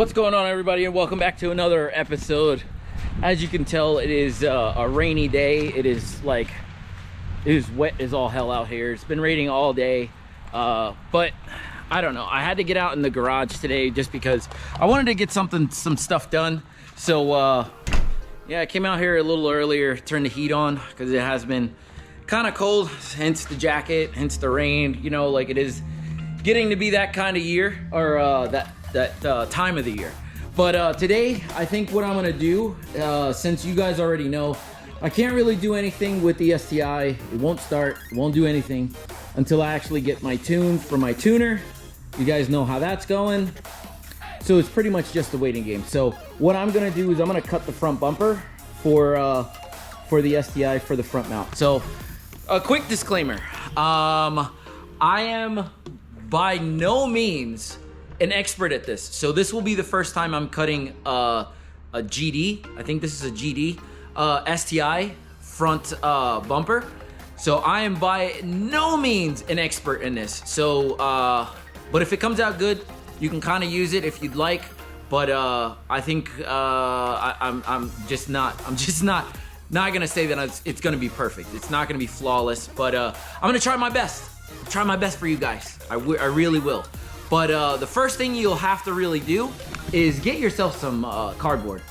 What's going on, everybody, and welcome back to another episode. As you can tell, it is a rainy day. It is wet as all hell out here. It's been raining all day, but I don't know, I had to get out in the garage today just because I wanted to get some stuff done. So yeah, I came out here a little earlier, turned the heat on because it has been kind of cold, hence the jacket, hence the rain. You know, like, it is getting to be that kind of year, or that time of the year. But today, I think what I'm gonna do, since you guys already know, I can't really do anything with the STI. It won't start, it won't do anything until I actually get my tune from my tuner. You guys know how that's going. So it's pretty much just a waiting game. So what I'm gonna do is I'm gonna cut the front bumper for the STI for the front mount. So a quick disclaimer, I am by no means an expert at this. So this will be the first time I'm cutting a GD. I think this is a GD STI front bumper. So I am by no means an expert in this. So, but if it comes out good, you can kind of use it if you'd like. But I think I'm just not gonna say that it's gonna be perfect. It's not gonna be flawless. But I'm gonna try my best. Try my best for you guys. I really will. But the first thing you'll have to really do is get yourself some cardboard.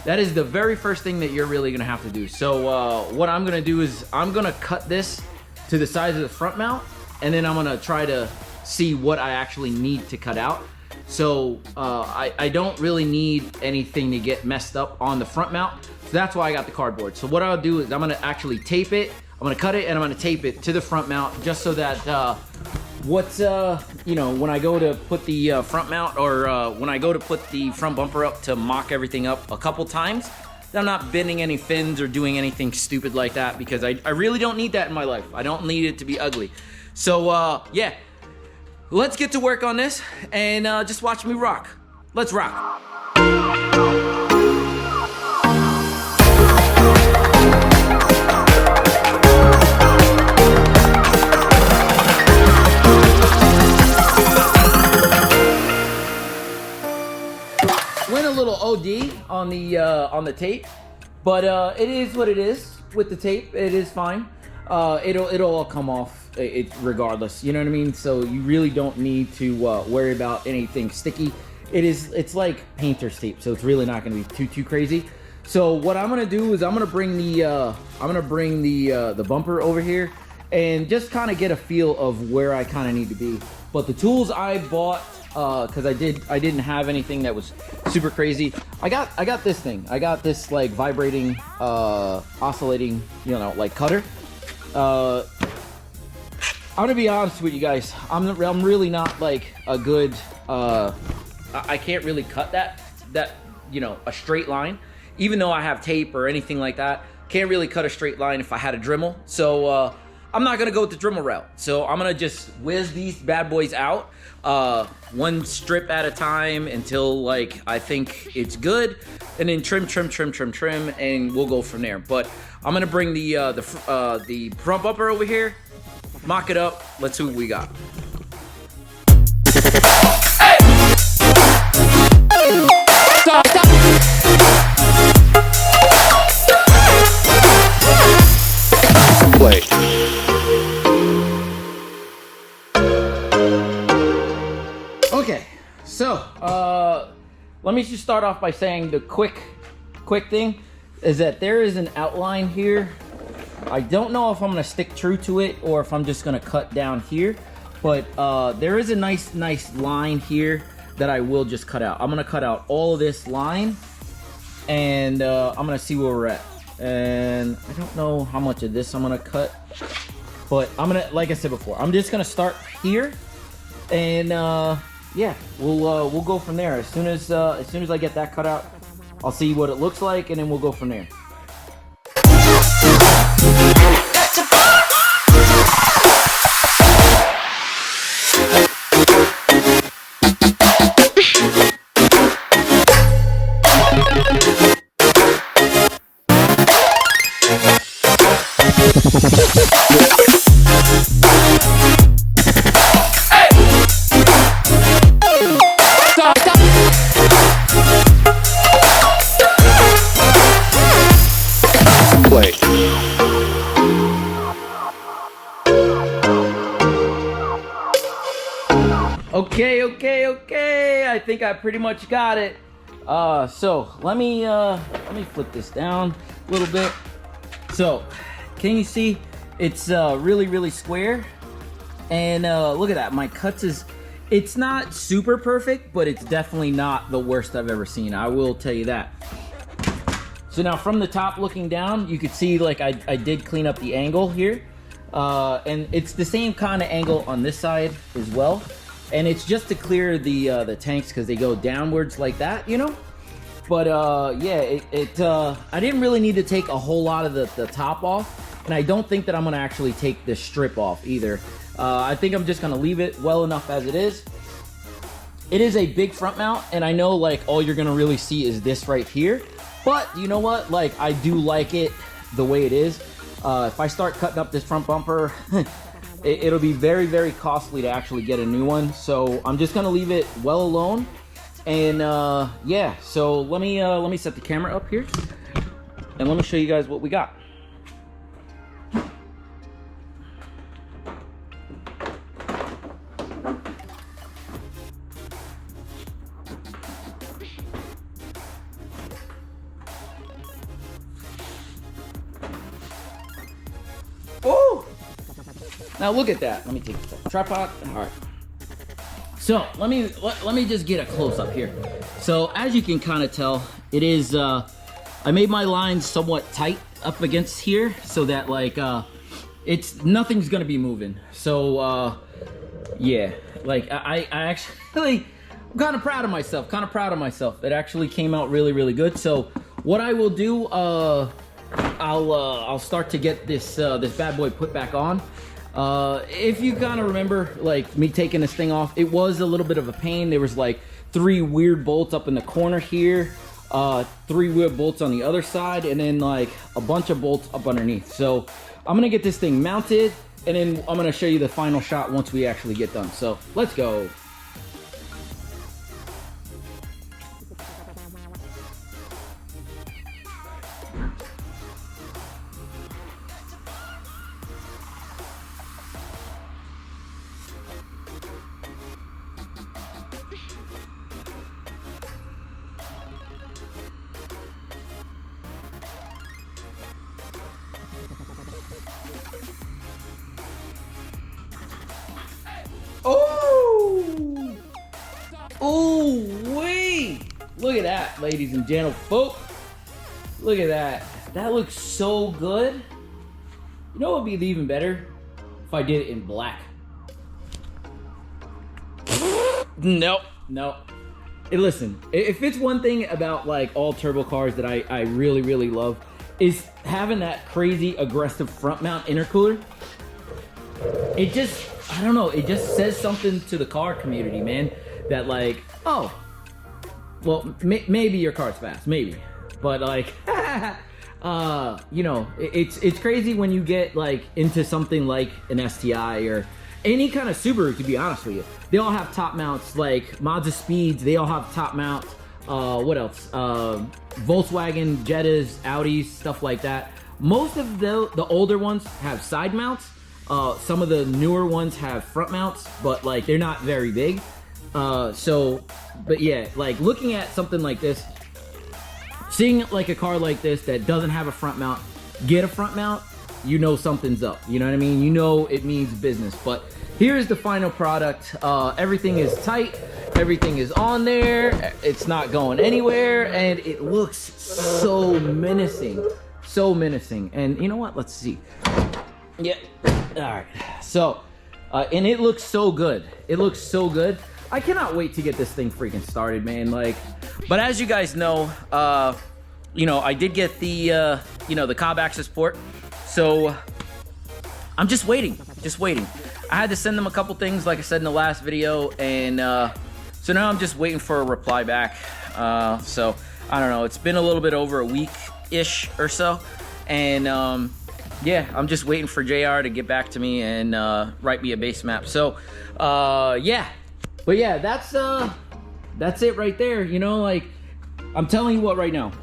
That is the very first thing that you're really gonna have to do. So what I'm gonna do is I'm gonna cut this to the size of the front mount, and then I'm gonna try to see what I actually need to cut out. So I don't really need anything to get messed up on the front mount. So that's why I got the cardboard. So what I'll do is I'm gonna actually tape it. I'm gonna cut it and I'm gonna tape it to the front mount, just so that you know, when I go to put the front mount, or when I go to put the front bumper up to mock everything up a couple times, I'm not bending any fins or doing anything stupid like that, because I really don't need that in my life. I don't need it to be ugly. So yeah, let's get to work on this and just watch me rock. Let's rock. Went a little OD on the tape, but it is what it is with the tape. It is fine. It'll all come off regardless. You know what I mean? So you really don't need to worry about anything sticky. It's like painter's tape, so it's really not going to be too crazy. So what I'm gonna do is I'm gonna bring the bumper over here and just kind of get a feel of where I kind of need to be. But the tools I bought, because I didn't have anything that was super crazy. I got this thing. I got this like vibrating, oscillating, you know, like cutter. I'm gonna be honest with you guys. I'm really not like a good. I can't really cut that you know, a straight line, even though I have tape or anything like that. Can't really cut a straight line if I had a Dremel. So I'm not gonna go with the Dremel route. So I'm gonna just whiz these bad boys out, one strip at a time until like I think it's good, and then trim, and we'll go from there. But I'm gonna bring the front bumper over here, mock it up. Let's see what we got. Hey! Stop. Wait. Okay, so let me just start off by saying the quick thing is that there is an outline here. I don't know if I'm gonna stick true to it or if I'm just gonna cut down here, but there is a nice line here that I will just cut out. I'm gonna cut out all of this line, and I'm gonna see where we're at. And I don't know how much of this I'm gonna cut, but I'm gonna, like I said before, I'm just gonna start here, and yeah, we'll go from there. As soon as I get that cut out, I'll see what it looks like, and then we'll go from there. Stop. think I pretty much got it. So let me flip this down a little bit. So can you see it's really square? And look at that, my cuts it's not super perfect, but it's definitely not the worst I've ever seen, I will tell you that. So now from the top looking down, you can see like I did clean up the angle here. And it's the same kind of angle on this side as well. And it's just to clear the tanks because they go downwards like that, you know? But yeah, I didn't really need to take a whole lot of the top off. And I don't think that I'm gonna actually take this strip off either. I think I'm just gonna leave it well enough as it is. It is a big front mount, and I know like all you're gonna really see is this right here. But you know what? Like, I do like it the way it is. If I start cutting up this front bumper, it'll be very costly to actually get a new one. So I'm just gonna leave it well alone. And yeah, so let me set the camera up here, and let me show you guys what we got. Oh! Now look at that. Let me take the tripod. All right. So let me just get a close up here. So as you can kind of tell, it is I made my lines somewhat tight up against here so that like nothing's gonna be moving. So yeah, like I actually I'm kind of proud of myself. It actually came out really good. So what I will do, I'll start to get this this bad boy put back on. If you kind of remember like me taking this thing off, it was a little bit of a pain. There was like 3 weird bolts up in the corner here, 3 weird bolts on the other side, and then like a bunch of bolts up underneath. So I'm gonna get this thing mounted, and then I'm gonna show you the final shot once we actually get done. So let's go. Oh! Oh, wait! Look at that, ladies and gentlefolk. Look at that. That looks so good. You know what would be even better? If I did it in black. Nope. Hey, listen, if it's one thing about like all turbo cars that I really love, is having that crazy aggressive front mount intercooler. It just, I don't know, it just says something to the car community, man, that like, oh, well, maybe your car's fast, maybe, but like, you know, it's crazy when you get like into something like an STI or any kind of Subaru, to be honest with you. They all have top mounts, like Mazda Speeds, they all have top mounts. What else? Volkswagen, Jettas, Audis, stuff like that. Most of the older ones have side mounts. Some of the newer ones have front mounts, but like they're not very big. But yeah, like looking at something like this, seeing like a car like this that doesn't have a front mount, get a front mount, you know something's up. You know what I mean? You know it means business. But here's the final product. Everything is tight. Everything is on there. It's not going anywhere, and it looks so menacing. So menacing. And you know what? Let's see. Yeah. All right. So, and it looks so good. It looks so good. I cannot wait to get this thing freaking started, man. Like, but as you guys know, you know, I did get the, you know, the Cobb Access port. So I'm just waiting. I had to send them a couple things, like I said in the last video, and so now I'm just waiting for a reply back. So I don't know. It's been a little bit over a week-ish or so, and yeah, I'm just waiting for JR to get back to me and write me a base map. So yeah, but yeah, that's it right there. You know, like I'm telling you what right now,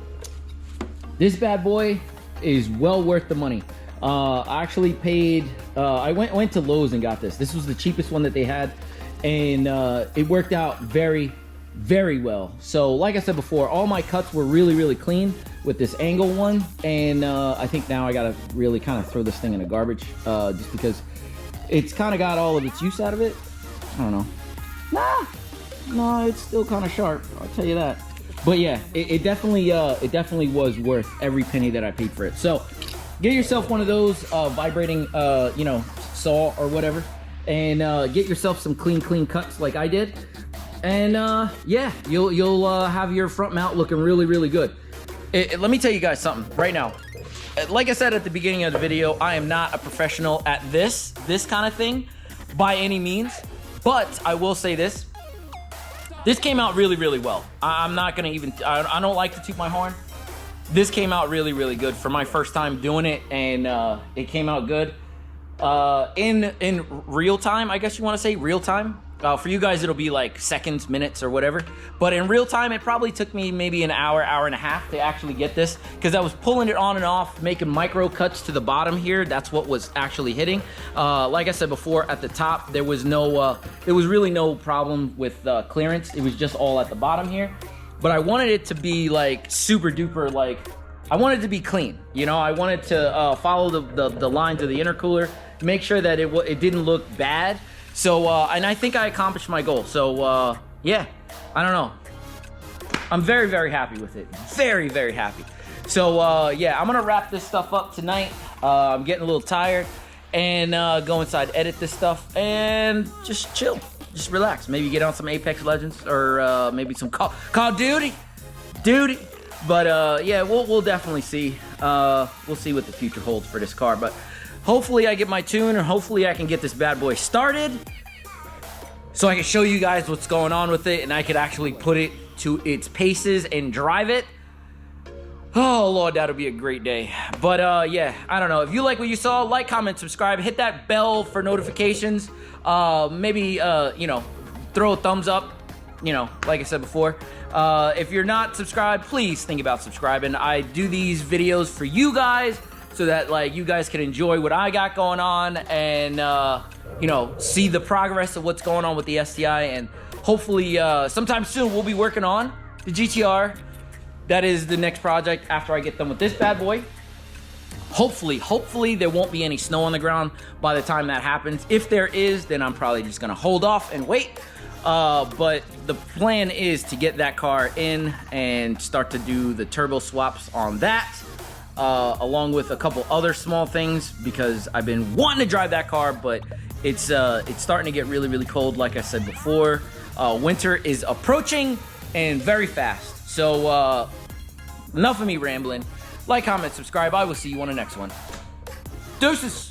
this bad boy is well worth the money. I actually paid, I went to Lowe's and got this. This was the cheapest one that they had, and it worked out very, very well. So like I said before, all my cuts were really clean with this angle one, and I think now I gotta really kind of throw this thing in the garbage, just because it's kind of got all of its use out of it. I don't know. No, it's still kind of sharp, I'll tell you that. But yeah, it definitely was worth every penny that I paid for it. So get yourself one of those vibrating you know, saw or whatever, and get yourself some clean cuts like I did. And yeah, you'll have your front mount looking really good. Let me tell you guys something right now. Like I said at the beginning of the video, I am not a professional at this kind of thing by any means, but I will say this. This came out really well. I'm not gonna even, I don't like to toot my horn. This came out really good for my first time doing it, and it came out good. In real time, I guess you wanna say real time. For you guys, it'll be like seconds, minutes, or whatever. But in real time, it probably took me maybe an hour and a half to actually get this, because I was pulling it on and off, making micro cuts to the bottom here. That's what was actually hitting. Like I said before, at the top, there was really no problem with clearance. It was just all at the bottom here. But I wanted it to be like super duper, like, I wanted it to be clean. You know, I wanted to follow the lines of the intercooler, make sure that it didn't look bad. So, and I think I accomplished my goal. So, yeah, I don't know. I'm very happy with it. Very happy. So, yeah, I'm gonna wrap this stuff up tonight. I'm getting a little tired, and go inside, edit this stuff, and just chill. Just relax. Maybe get on some Apex Legends, or maybe some Call of Duty. But, yeah, we'll definitely see. We'll see what the future holds for this car, but hopefully I get my tune, or hopefully I can get this bad boy started so I can show you guys what's going on with it, and I could actually put it to its paces and drive it. Oh, Lord, that'll be a great day. But, yeah, I don't know. If you like what you saw, like, comment, subscribe. Hit that bell for notifications. Maybe, you know, throw a thumbs up, you know, like I said before. If you're not subscribed, please think about subscribing. I do these videos for you guys, so that, like, you guys can enjoy what I got going on, and you know, see the progress of what's going on with the STI. And hopefully sometime soon we'll be working on the GTR. That is the next project after I get done with this bad boy. Hopefully there won't be any snow on the ground by the time that happens. If there is, then I'm probably just gonna hold off and wait. But the plan is to get that car in and start to do the turbo swaps on that. Along with a couple other small things, because I've been wanting to drive that car, but it's starting to get really cold, like I said before. Winter is approaching, and very fast. So enough of me rambling. Like, comment, subscribe. I will see you on the next one. Deuces.